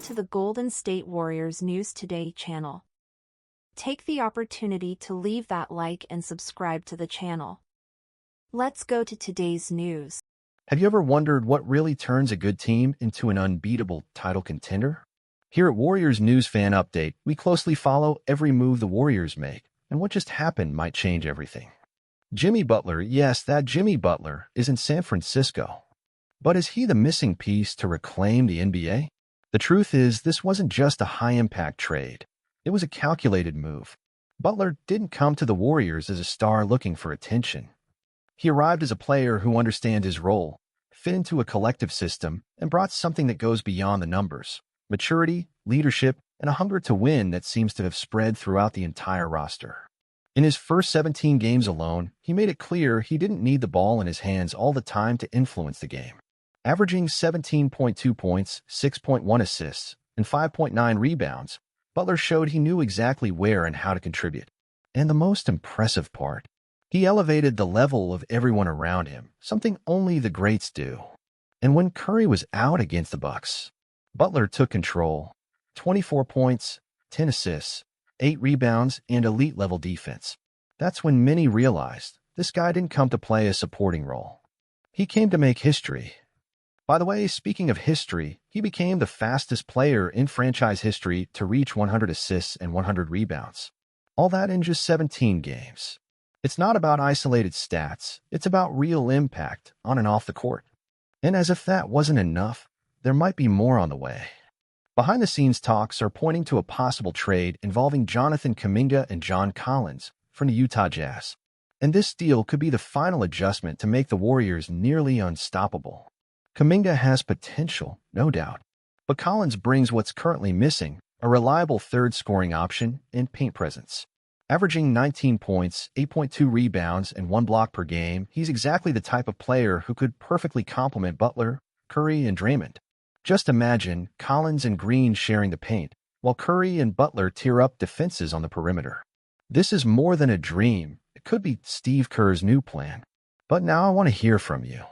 to the Golden State Warriors News Today channel. Take the opportunity to leave that like and subscribe to the channel. Let's go to today's news. Have you ever wondered what really turns a good team into an unbeatable title contender? Here at Warriors News Fan Update, we closely follow every move the Warriors make, and what just happened might change everything. Jimmy Butler, yes, that Jimmy Butler, is in San Francisco. But is he the missing piece to reclaim the NBA? The truth is, this wasn't just a high-impact trade. It was a calculated move. Butler didn't come to the Warriors as a star looking for attention. He arrived as a player who understands his role, fit into a collective system, and brought something that goes beyond the numbers: maturity, leadership, and a hunger to win that seems to have spread throughout the entire roster. In his first 17 games alone, he made it clear he didn't need the ball in his hands all the time to influence the game. Averaging 17.2 points, 6.1 assists, and 5.9 rebounds, Butler showed he knew exactly where and how to contribute. And the most impressive part, he elevated the level of everyone around him, something only the greats do. And when Curry was out against the Bucks, Butler took control. 24 points, 10 assists, 8 rebounds, and elite-level defense. That's when many realized this guy didn't come to play a supporting role. He came to make history. By the way, speaking of history, he became the fastest player in franchise history to reach 100 assists and 100 rebounds. All that in just 17 games. It's not about isolated stats, it's about real impact on and off the court. And as if that wasn't enough, there might be more on the way. Behind-the-scenes talks are pointing to a possible trade involving Jonathan Kuminga and John Collins from the Utah Jazz. And this deal could be the final adjustment to make the Warriors nearly unstoppable. Kuminga has potential, no doubt, but Collins brings what's currently missing: a reliable third scoring option and paint presence. Averaging 19 points, 8.2 rebounds, and 1 block per game, he's exactly the type of player who could perfectly complement Butler, Curry, and Draymond. Just imagine Collins and Green sharing the paint, while Curry and Butler tear up defenses on the perimeter. This is more than a dream. It could be Steve Kerr's new plan. But now I want to hear from you.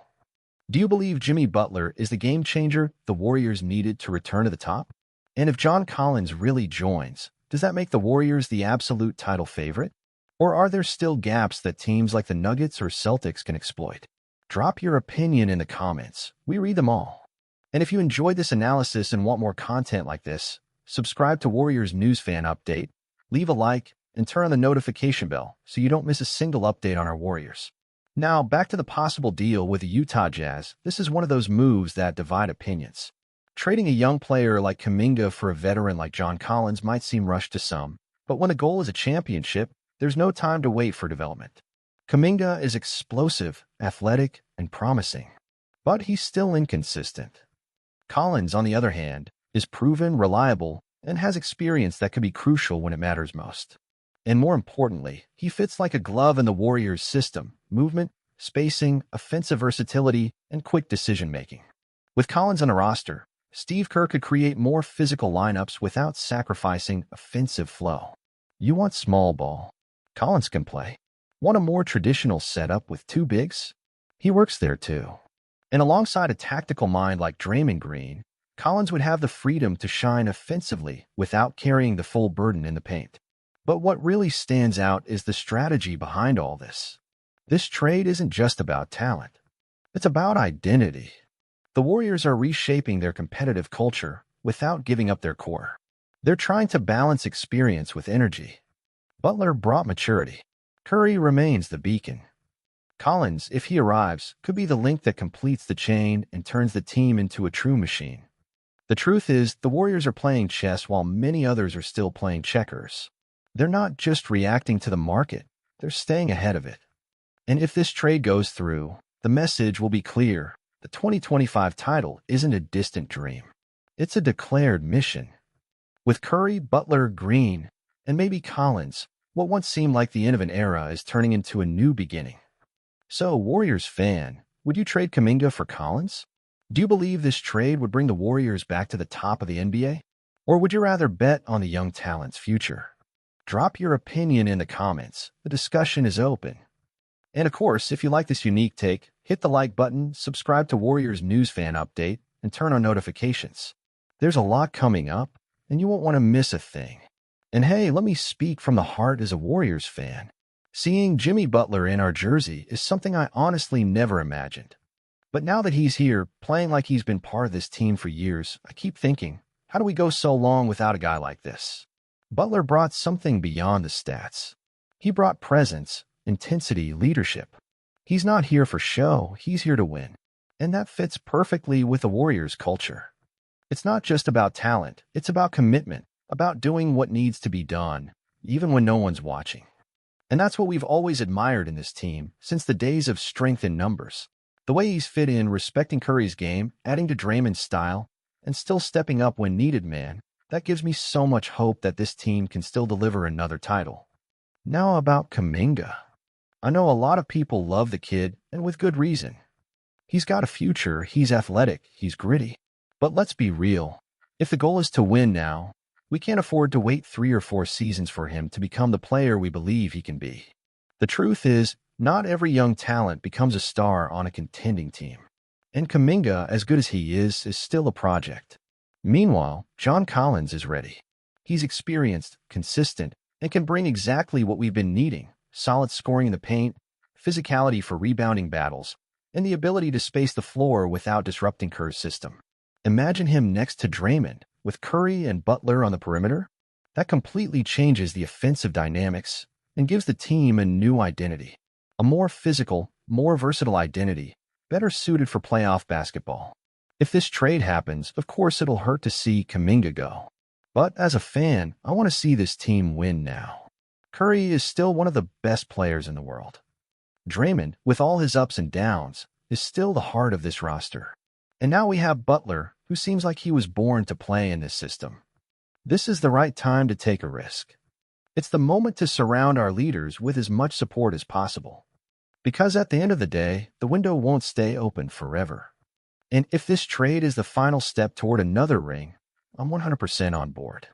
Do you believe Jimmy Butler is the game changer the Warriors needed to return to the top? And if John Collins really joins, does that make the Warriors the absolute title favorite? Or are there still gaps that teams like the Nuggets or Celtics can exploit? Drop your opinion in the comments. We read them all. And if you enjoyed this analysis and want more content like this, subscribe to Warriors News Fan Update, leave a like, and turn on the notification bell so you don't miss a single update on our Warriors. Now, back to the possible deal with the Utah Jazz. This is one of those moves that divide opinions. Trading a young player like Kuminga for a veteran like John Collins might seem rushed to some, but when the goal is a championship, there's no time to wait for development. Kuminga is explosive, athletic, and promising, but he's still inconsistent. Collins, on the other hand, is proven, reliable, and has experience that could be crucial when it matters most. And more importantly, he fits like a glove in the Warriors' system: movement, spacing, offensive versatility, and quick decision-making. With Collins on a roster, Steve Kerr could create more physical lineups without sacrificing offensive flow. You want small ball? Collins can play. Want a more traditional setup with 2 bigs? He works there too. And alongside a tactical mind like Draymond Green, Collins would have the freedom to shine offensively without carrying the full burden in the paint. But what really stands out is the strategy behind all this. This trade isn't just about talent. It's about identity. The Warriors are reshaping their competitive culture without giving up their core. They're trying to balance experience with energy. Butler brought maturity. Curry remains the beacon. Collins, if he arrives, could be the link that completes the chain and turns the team into a true machine. The truth is, the Warriors are playing chess while many others are still playing checkers. They're not just reacting to the market, they're staying ahead of it. And if this trade goes through, the message will be clear: the 2025 title isn't a distant dream. It's a declared mission. With Curry, Butler, Green, and maybe Collins, what once seemed like the end of an era is turning into a new beginning. So, Warriors fan, would you trade Kuminga for Collins? Do you believe this trade would bring the Warriors back to the top of the NBA? Or would you rather bet on the young talent's future? Drop your opinion in the comments. The discussion is open. And of course, if you like this unique take, hit the like button, subscribe to Warriors News Fan Update, and turn on notifications. There's a lot coming up, and you won't want to miss a thing. And hey, let me speak from the heart as a Warriors fan. Seeing Jimmy Butler in our jersey is something I honestly never imagined. But now that he's here, playing like he's been part of this team for years, I keep thinking, how do we go so long without a guy like this? Butler brought something beyond the stats. He brought presence, intensity, leadership. He's not here for show, he's here to win. And that fits perfectly with the Warriors' culture. It's not just about talent, it's about commitment, about doing what needs to be done, even when no one's watching. And that's what we've always admired in this team, since the days of strength in numbers. The way he's fit in, respecting Curry's game, adding to Draymond's style, and still stepping up when needed, man, that gives me so much hope that this team can still deliver another title. Now about Kuminga. I know a lot of people love the kid, and with good reason. He's got a future, he's athletic, he's gritty. But let's be real. If the goal is to win now, we can't afford to wait 3 or 4 seasons for him to become the player we believe he can be. The truth is, not every young talent becomes a star on a contending team. And Kuminga, as good as he is still a project. Meanwhile, John Collins is ready. He's experienced, consistent, and can bring exactly what we've been needing: solid scoring in the paint, physicality for rebounding battles, and the ability to space the floor without disrupting Kerr's system. Imagine him next to Draymond, with Curry and Butler on the perimeter. That completely changes the offensive dynamics and gives the team a new identity. A more physical, more versatile identity, better suited for playoff basketball. If this trade happens, of course it'll hurt to see Kuminga go. But as a fan, I want to see this team win now. Curry is still one of the best players in the world. Draymond, with all his ups and downs, is still the heart of this roster. And now we have Butler, who seems like he was born to play in this system. This is the right time to take a risk. It's the moment to surround our leaders with as much support as possible. Because at the end of the day, the window won't stay open forever. And if this trade is the final step toward another ring, I'm 100% on board.